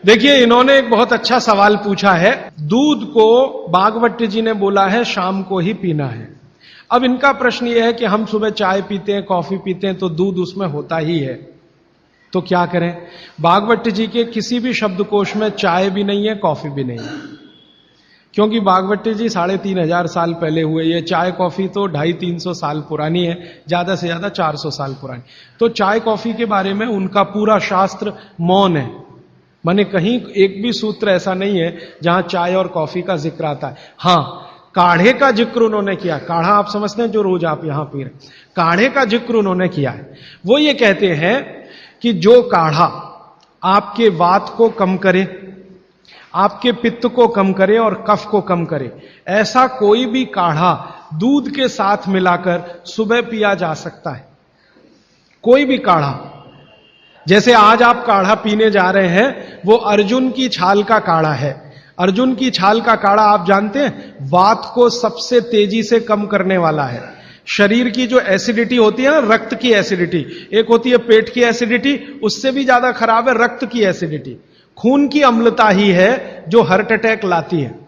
देखिए, इन्होंने एक बहुत अच्छा सवाल पूछा है। दूध को भागवत जी ने बोला है शाम को ही पीना है। अब इनका प्रश्न यह है कि हम सुबह चाय पीते हैं, कॉफी पीते हैं, तो दूध उसमें होता ही है, तो क्या करें? भागवत जी के किसी भी शब्दकोश में चाय भी नहीं है, कॉफी भी नहीं है, क्योंकि भागवत जी 3,500 साल पहले हुए। ये चाय कॉफी तो 250-300 साल पुरानी है, ज्यादा से ज्यादा 400 साल पुरानी। तो चाय कॉफी के बारे में उनका पूरा शास्त्र मौन है, माने कहीं एक भी सूत्र ऐसा नहीं है जहां चाय और कॉफी का जिक्र आता है। हां, काढ़े का जिक्र उन्होंने किया। काढ़ा आप समझते हैं, जो रोज आप यहां पी रहे, काढ़े का जिक्र उन्होंने किया है। वो ये कहते हैं कि जो काढ़ा आपके वात को कम करे, आपके पित्त को कम करे और कफ को कम करे, ऐसा कोई भी काढ़ा दूध के साथ मिलाकर सुबह पिया जा सकता है। कोई भी काढ़ा, जैसे आज आप काढ़ा पीने जा रहे हैं, वो अर्जुन की छाल का काढ़ा है। अर्जुन की छाल का काढ़ा आप जानते हैं, वात को सबसे तेजी से कम करने वाला है। शरीर की जो एसिडिटी होती है ना, रक्त की एसिडिटी, एक होती है पेट की एसिडिटी, उससे भी ज्यादा खराब है रक्त की एसिडिटी। खून की अम्लता ही है जो हार्ट अटैक लाती है।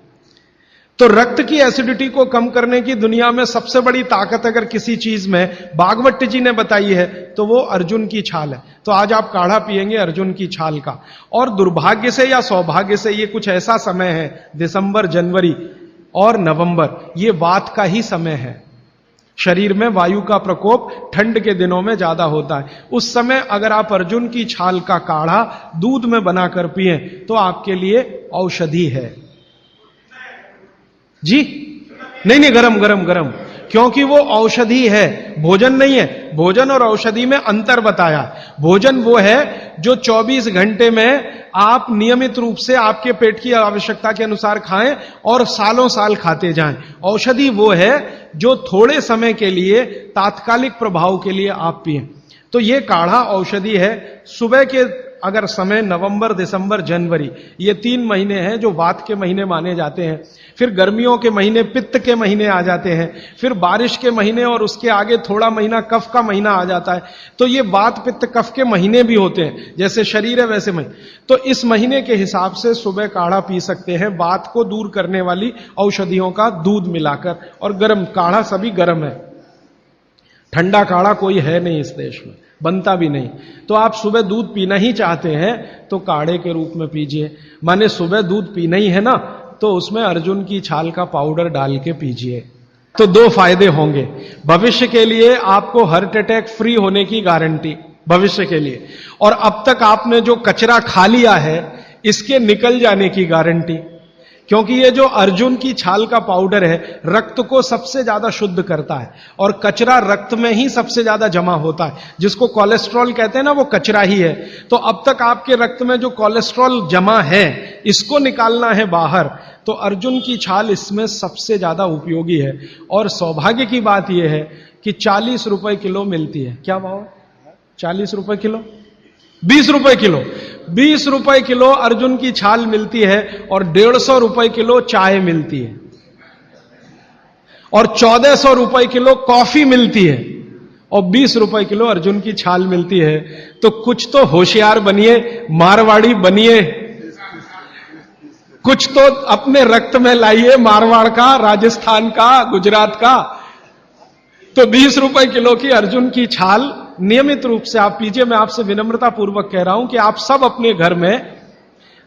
तो रक्त की एसिडिटी को कम करने की दुनिया में सबसे बड़ी ताकत अगर किसी चीज में भागवत जी ने बताई है तो वो अर्जुन की छाल है। तो आज आप काढ़ा पिएंगे अर्जुन की छाल का। और दुर्भाग्य से या सौभाग्य से ये कुछ ऐसा समय है, दिसंबर, जनवरी और नवंबर, ये वात का ही समय है। शरीर में वायु का प्रकोप ठंड के दिनों में ज्यादा होता है। उस समय अगर आप अर्जुन की छाल का काढ़ा दूध में बनाकर पिए तो आपके लिए औषधि है। जी नहीं, गरम गरम गरम, क्योंकि वो औषधि है, भोजन नहीं है। भोजन और औषधि में अंतर बताया। भोजन वो है जो 24 घंटे में आप नियमित रूप से आपके पेट की आवश्यकता के अनुसार खाएं और सालों साल खाते जाएं। औषधि वो है जो थोड़े समय के लिए, तात्कालिक प्रभाव के लिए आप पिएं। तो ये काढ़ा औषधि है। सुबह के अगर समय नवंबर, दिसंबर, जनवरी, ये 3 महीने हैं जो वात के महीने माने जाते हैं। फिर गर्मियों के महीने पित्त के महीने आ जाते हैं। फिर बारिश के महीने और उसके आगे थोड़ा महीना कफ का महीना आ जाता है। तो ये वात, पित्त, कफ के महीने भी होते हैं। जैसे शरीर है वैसे महीने। तो इस महीने के हिसाब से सुबह काढ़ा पी सकते हैं, वात को दूर करने वाली औषधियों का दूध मिलाकर। और गर्म काढ़ा सभी गर्म है, ठंडा काढ़ा कोई है नहीं इस देश में, बनता भी नहीं। तो आप सुबह दूध पीना ही चाहते हैं तो काढ़े के रूप में पीजिए। माने सुबह दूध पीना ही है ना, तो उसमें अर्जुन की छाल का पाउडर डाल के पीजिए। तो 2 फायदे होंगे। भविष्य के लिए आपको हार्ट अटैक फ्री होने की गारंटी, भविष्य के लिए। और अब तक आपने जो कचरा खा लिया है इसके निकल जाने की गारंटी, क्योंकि ये जो अर्जुन की छाल का पाउडर है रक्त को सबसे ज्यादा शुद्ध करता है। और कचरा रक्त में ही सबसे ज्यादा जमा होता है, जिसको कोलेस्ट्रॉल कहते हैं ना, वो कचरा ही है। तो अब तक आपके रक्त में जो कोलेस्ट्रॉल जमा है इसको निकालना है बाहर, तो अर्जुन की छाल इसमें सबसे ज्यादा उपयोगी है। और सौभाग्य की बात यह है कि 40 रुपए किलो मिलती है। क्या भाव? 40 रुपए किलो, 20 रुपए किलो, 20 रुपए किलो अर्जुन की छाल मिलती है। और 150 रुपए किलो चाय मिलती है। और 1400 रुपए किलो कॉफी मिलती है। और 20 रुपए किलो अर्जुन की छाल मिलती है। तो कुछ तो होशियार बनिए, मारवाड़ी बनिए, कुछ तो अपने रक्त में लाइए, मारवाड़ का, राजस्थान का, गुजरात का। तो 20 रुपए किलो की अर्जुन की छाल नियमित रूप से आप पीजिए। मैं आपसे विनम्रता पूर्वक कह रहा हूं कि आप सब अपने घर में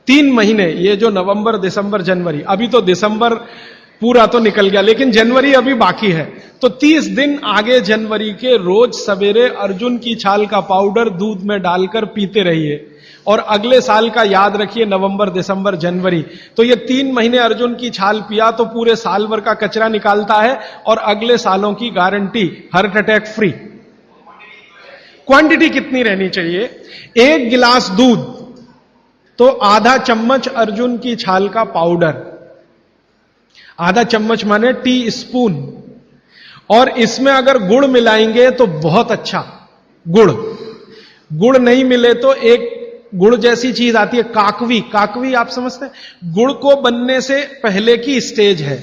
3 महीने, ये जो नवंबर, दिसंबर, जनवरी, अभी तो दिसंबर पूरा तो निकल गया लेकिन जनवरी अभी बाकी है, तो 30 दिन आगे जनवरी के रोज सवेरे अर्जुन की छाल का पाउडर दूध में डालकर पीते रहिए। और अगले साल का याद रखिए, नवंबर, दिसंबर, जनवरी, तो ये 3 महीने अर्जुन की छाल पिया तो पूरे साल भर का कचरा निकालता है। और अगले सालों की guarantee, heart attack free. Quantity कितनी रहनी चाहिए? 1 गिलास दूध तो आधा चम्मच अर्जुन की छाल का पाउडर, आधा चम्मच माने टी स्पून। और इसमें अगर गुड़ मिलाएंगे तो बहुत अच्छा। गुड़ नहीं मिले तो एक गुड़ जैसी चीज आती है, काकवी। काकवी आप समझते हैं? गुड़ को बनने से पहले की स्टेज है,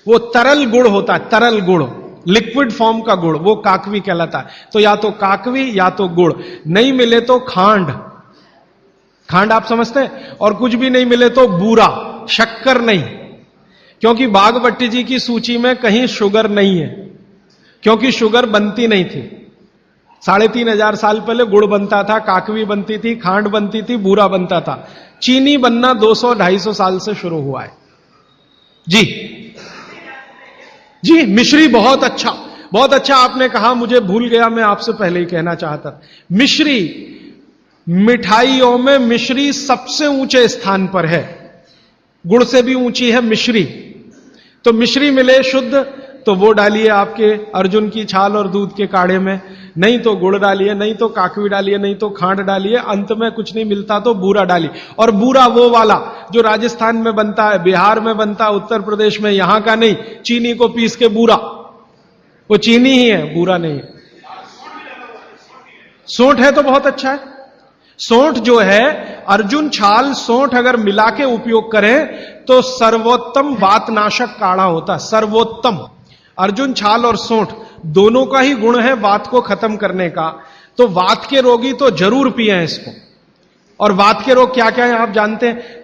वो तरल गुड़ होता है, तरल गुड़, लिक्विड फॉर्म का गुड़, वो काकवी कहलाता है। तो या तो काकवी या तो गुड़, नहीं मिले तो खांड। खांड आप समझते हैं? और कुछ भी नहीं मिले तो बूरा, शक्कर नहीं, क्योंकि बागवटी जी की सूची में कहीं शुगर नहीं है, क्योंकि शुगर बनती नहीं थी। 3500 साल पहले गुड़ बनता था, काकवी बनती थी, खांड बनती थी, बूरा बनता था। चीनी बनना 200-250 साल से शुरू हुआ है। जी जी, मिश्री बहुत अच्छा, बहुत अच्छा आपने कहा, मुझे भूल गया, मैं आपसे पहले ही कहना चाहता था। मिश्री, मिठाइयों में मिश्री सबसे ऊंचे स्थान पर है, गुड़ से भी ऊंची है मिश्री। तो मिश्री मिले शुद्ध तो वो डालिए आपके अर्जुन की छाल और दूध के काढ़े में, नहीं तो गुड़ डालिए, नहीं तो काकवी डालिए, नहीं तो खांड डालिए, अंत में कुछ नहीं मिलता तो बूरा डालिए। और बूरा वो वाला जो राजस्थान में बनता है, बिहार में बनता है, उत्तर प्रदेश में, यहां का नहीं, चीनी को पीस के बूरा, वो चीनी ही है, बूरा नहीं है। सोंठ है तो बहुत अच्छा है। सोंठ जो है, अर्जुन छाल सोंठ अगर मिला के उपयोग करें तो सर्वोत्तम वातनाशक काढ़ा होता है, सर्वोत्तम। अर्जुन छाल और सोंठ दोनों का ही गुण है वात को खत्म करने का, तो वात के रोगी तो जरूर पिए इसको। और वात के रोग क्या क्या है आप जानते हैं?